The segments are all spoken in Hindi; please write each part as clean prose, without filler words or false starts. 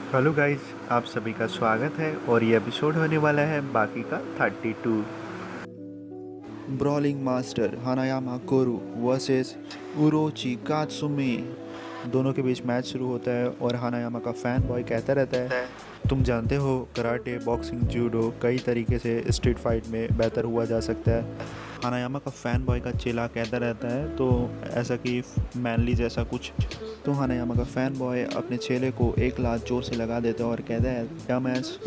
हेलो गाइस, आप सभी का स्वागत है और ये एपिसोड होने वाला है बाकी का 32। ब्रॉलिंग मास्टर हानायामा कोरू वर्सेस उरोची कात्सुमी। दोनों के बीच मैच शुरू होता है और हानायामा का फैन बॉय कहता रहता है, तुम जानते हो कराटे, बॉक्सिंग, जूडो कई तरीके से स्ट्रीट फाइट में बेहतर हुआ जा सकता है। हानायामा का फैन बॉय का चेला कहता रहता है तो ऐसा कि मैनली जैसा कुछ। तो हानायामा का फैन बॉय अपने चेले को एक लात जोर से लगा देता है और कहता है डमएस।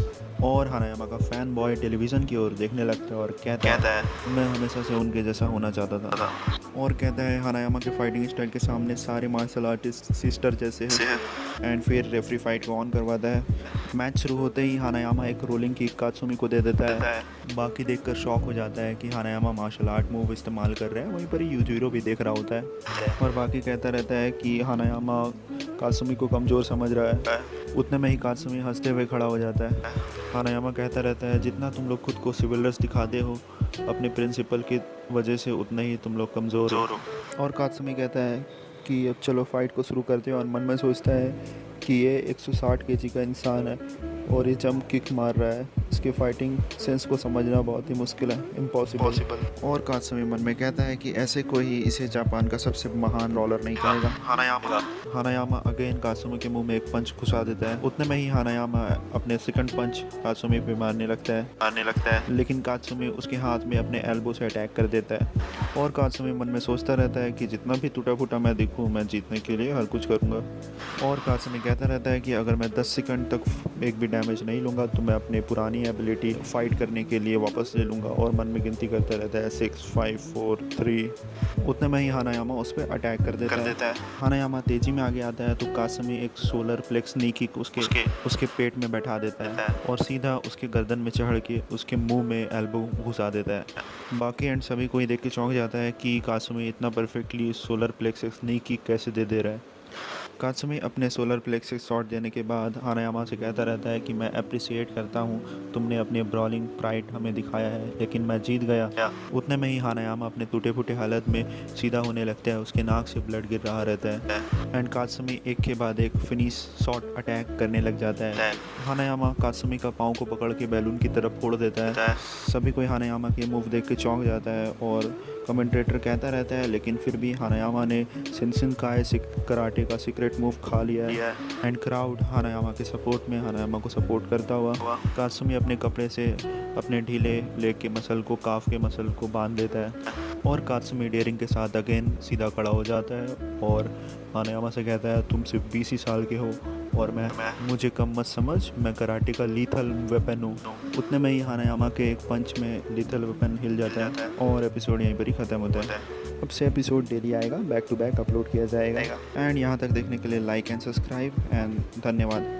और हानायामा का फैन बॉय टेलीविज़न की ओर देखने लगता है और कहता है मैं हमेशा से उनके जैसा होना चाहता था। और कहता है हानायामा के फाइटिंग स्टाइल के सामने सारे मार्शल आर्टिस्ट सिस्टर जैसे हैं। एंड फिर रेफरी फाइट को ऑन करवाता है। मैच शुरू होते ही हानायामा एक रोलिंग किक कात्सुमी को दे देता है। बाकी देखकर शॉक हो जाता है कि हानायामा मार्शल आर्ट मूव इस्तेमाल कर रहे हैं। वहीं पर यूजीरो भी देख रहा होता है और बाकी कहता रहता है कि हानायामा कात्सुमी को कमज़ोर समझ रहा है। उतने में ही कात्सुमी हंसते हुए खड़ा हो जाता है। हानायामा कहता रहता है जितना तुम लोग खुद को सिविलर्स दिखाते हो अपने प्रिंसिपल की वजह से उतना ही तुम लोग कमज़ोर हो। और कात्सुमी कहता है कि अब चलो फाइट को शुरू करते हैं और मन में सोचता है कि ये 160 केजी का इंसान है और ये जंप किक मार रहा है। इसके फाइटिंग सेंस को समझना बहुत ही मुश्किल है, इम्पॉसिबल। और कात्सुमी मन में कहता है कि ऐसे कोई इसे जापान का सबसे महान रॉलर नहीं कहेगा। हानायामा अगेन कात्सुमी के मुंह में एक पंच घुसा देता है। उतने में ही हानायामा अपने सेकंड पंच कात्सुमी पे मारने लगता है लेकिन कात्सुमी उसके हाथ में अपने एल्बो से अटैक कर देता है। और कात्सुमी मन में सोचता रहता है कि जितना भी टूटा फूटा मैं दिखूं, मैं जीतने के लिए हर कुछ करूंगा। और कात्सुमी कहता रहता है कि अगर मैं 10 सेकंड तक एक भी डैमेज नहीं लूँगा तो मैं अपनी पुरानी एबिलिटी फाइट करने के लिए वापस ले लूँगा। और मन में गिनती करता रहता है 6 5 4 3। उतने में ही हानायामा उस पर अटैक कर देता है। हानायामा तेजी में आगे आता है तो कात्सुमी एक सोलर प्लेक्स नी किक उसके पेट में बैठा देता है और सीधा उसके गर्दन में चढ़ के उसके मुंह में एल्बो घुसा देता है। बाकी एंड सभी कोई देख के चौंक जाता है कि कात्सुमी इतना परफेक्टली सोलर प्लेक्स नी किक कैसे दे रहा है। कात्सुमी अपने सोलर प्लेक्स शॉट देने के बाद हानायामा से कहता रहता है कि मैं अप्रिसिएट करता हूँ, तुमने अपने ब्रॉलिंग प्राइड हमें दिखाया है लेकिन मैं जीत गया। उतने में ही हानायामा अपने टूटे फूटे हालत में सीधा होने लगता है। उसके नाक से ब्लड गिर रहा रहता है एंड कात्सुमी एक के बाद एक फिनिश शॉट अटैक करने लग जाता है। हानायामा कात्सुमी का पाँव को पकड़ के बैलून की तरफ फोड़ देता है। सभी कोई हानायामा के मूव देख के चौंक जाता है और कमेंटेटर कहता रहता है लेकिन फिर भी हानायामा ने शिनशिनकाई कराटे का सीक्रेट मूव खा लिया है। एंड क्राउड हानायामा के सपोर्ट में हानायामा को सपोर्ट करता हुआ कात्सुमी अपने कपड़े से अपने ढीले लेग के मसल को, काफ के मसल को बांध देता है। और कात्सुमी डेयरिंग के साथ अगेन सीधा खड़ा हो जाता है और हानायामा से कहता है तुम सिर्फ 20 ही साल के हो और मुझे कम मत समझ, मैं कराटे का लीथल वेपन हूँ। उतने में ही हानायामा के एक पंच में लीथल वेपन हिल जाता है और एपिसोड यहीं पर ही ख़त्म होता है। अब से एपिसोड डेली आएगा, बैक टू बैक अपलोड किया जाएगा। एंड यहाँ तक देखने के लिए लाइक एंड सब्सक्राइब एंड धन्यवाद।